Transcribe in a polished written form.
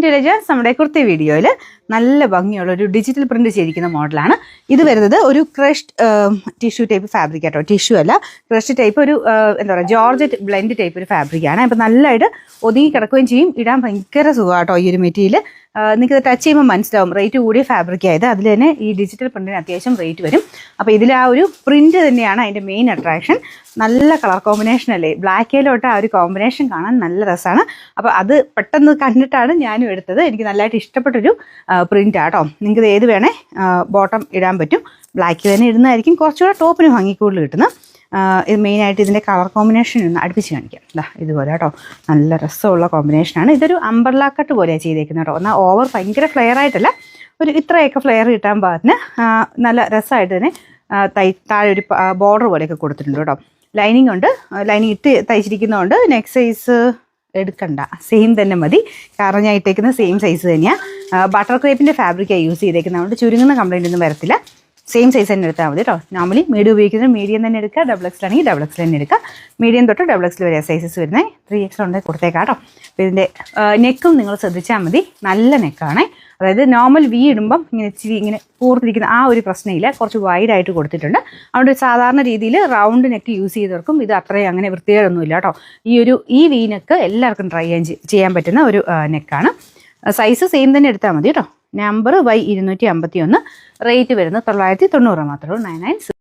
To legends. നമ്മുടെ കുർത്തി വീഡിയോയിൽ നല്ല ഭംഗിയുള്ള ഒരു ഡിജിറ്റൽ പ്രിന്റ് ചെയ്തിരിക്കുന്ന മോഡലാണ്. ഇത് വരുന്നത് ഒരു ക്രഷ്ഡ് ടിഷ്യൂ ടൈപ്പ് ഫാബ്രിക് ആട്ടോ. ടിഷ്യൂ അല്ല, ക്രഷ്ഡ് ടൈപ്പ് ഒരു എന്താ പറയുക ജോർജറ്റ് ബ്ലെൻഡ് ടൈപ്പ് ഒരു ഫാബ്രിക്കാണ്. അപ്പം നല്ലതായിട്ട് ഒതുങ്ങി കിടക്കുകയും ചെയ്യും, ഇടാൻ ഭയങ്കര സുഖമാട്ടോ. ഈ ഒരു മെറ്റീരിയൽ നിങ്ങൾക്ക് ടച്ച് ചെയ്യുമ്പോൾ മനസ്സിലാവും റേറ്റ് കൂടിയ ഫാബ്രിക് ആയത്. അതിൽ തന്നെ ഈ ഡിജിറ്റൽ പ്രിന്റിന് അത്യാവശ്യം റേറ്റ് വരും. അപ്പോൾ ഇതിൽ ആ ഒരു പ്രിന്റ് തന്നെയാണ് അതിൻ്റെ മെയിൻ അട്രാക്ഷൻ. നല്ല കളർ കോമ്പിനേഷൻ അല്ലേ, ബ്ലാക്കിലോട്ട് ആ ഒരു കോമ്പിനേഷൻ കാണാൻ നല്ല രസമാണ്. അപ്പോൾ അത് പെട്ടെന്ന് കണ്ടിട്ടാണ് ഞാനും എടുത്തത്. എനിക്ക് നല്ലതായിട്ട് ഇഷ്ടപ്പെട്ടൊരു പ്രിന്റ് ആട്ടോ. നിങ്ങൾക്ക് ഇത് ഏത് വേണേ ബോട്ടം ഇടാൻ പറ്റും. ബ്ലാക്ക് തന്നെ ഇടുന്നതായിരിക്കും കുറച്ചുകൂടെ ടോപ്പിന് ഭംഗി കൂടുതൽ കിട്ടുന്നത്. ഇത് മെയിനായിട്ട് ഇതിൻ്റെ കളർ കോമ്പിനേഷൻ ഒന്ന് അടുപ്പിച്ച് കാണിക്കാം. ഇതുപോലെ കേട്ടോ, നല്ല രസമുള്ള കോമ്പിനേഷനാണ്. ഇതൊരു അംബർല കട്ട് പോലെയാണ് ചെയ്തേക്കുന്നത് കേട്ടോ. എന്നാൽ ഓവർ ഭയങ്കര ഫ്ലെയർ ആയിട്ടല്ല, ഒരു ഇത്രയൊക്കെ ഫ്ലെയർ കിട്ടാൻ പാകത്തിന് നല്ല രസമായിട്ട് തന്നെ താഴെ ഒരു ബോർഡർ പോലെയൊക്കെ കൊടുത്തിട്ടുണ്ട് കേട്ടോ. ലൈനിങ് ഉണ്ട്, ലൈനിങ് ഇട്ട് തയ്ച്ചിരിക്കുന്നതുകൊണ്ട് നെക്ക് സൈസ് എടുക്കണ്ട, സെയിം തന്നെ മതി. കാരണം ഞാൻ ഇട്ടേക്കുന്ന സെയിം സൈസ് തന്നെയാണ്. ബട്ടർ ക്രേപ്പിൻ്റെ ഫാബ്രിക്കാണ് യൂസ് ചെയ്തേക്കുന്നതുകൊണ്ട് ചുരുങ്ങുന്ന കംപ്ലൈൻ്റ് ഒന്നും വരത്തില്ല. സെയിം സൈസ് തന്നെ എടുത്താൽ മതി കേട്ടോ. നോർമലി മീഡിയം ഉപയോഗിക്കുന്നത് മീഡിയം തന്നെ എടുക്കുക, ഡബിൾ എക്സ് ആണെങ്കിൽ ഡബിൾ എക്സ് തന്നെ എടുക്കുക. മീഡിയം തൊട്ട് ഡബിൾ എക്സിൽ വരെ സൈസസ് വരുന്നത്. 3X ഉണ്ടെങ്കിൽ കൊടുത്തേക്കാം കേട്ടോ. അപ്പോൾ ഇതിൻ്റെ നെക്കും നിങ്ങൾ ശ്രദ്ധിച്ചാൽ മതി, നല്ല നെക്കാണ്. അതായത് നോർമൽ വി ഇടുമ്പം ഇങ്ങനെ ഇച്ചിരി ഇങ്ങനെ പൂർത്തിരിക്കുന്ന ആ ഒരു പ്രശ്നമില്ല, കുറച്ച് വൈഡായിട്ട് കൊടുത്തിട്ടുണ്ട്. അതുകൊണ്ട് സാധാരണ രീതിയിൽ റൗണ്ട് നെക്ക് യൂസ് ചെയ്തവർക്കും ഇത് അത്രയും അങ്ങനെ വൃത്തികേടൊന്നുമില്ല കേട്ടോ. ഈ വി നെക്ക് എല്ലാവർക്കും ട്രൈ ചെയ്യാൻ പറ്റുന്ന ഒരു നെക്കാണ്. സൈസ് സെയിം തന്നെ എടുത്താൽ മതി കേട്ടോ. നമ്പർ Y251, റേറ്റ് വരുന്നത് 990 മാത്രമേ ഉള്ളൂ. 99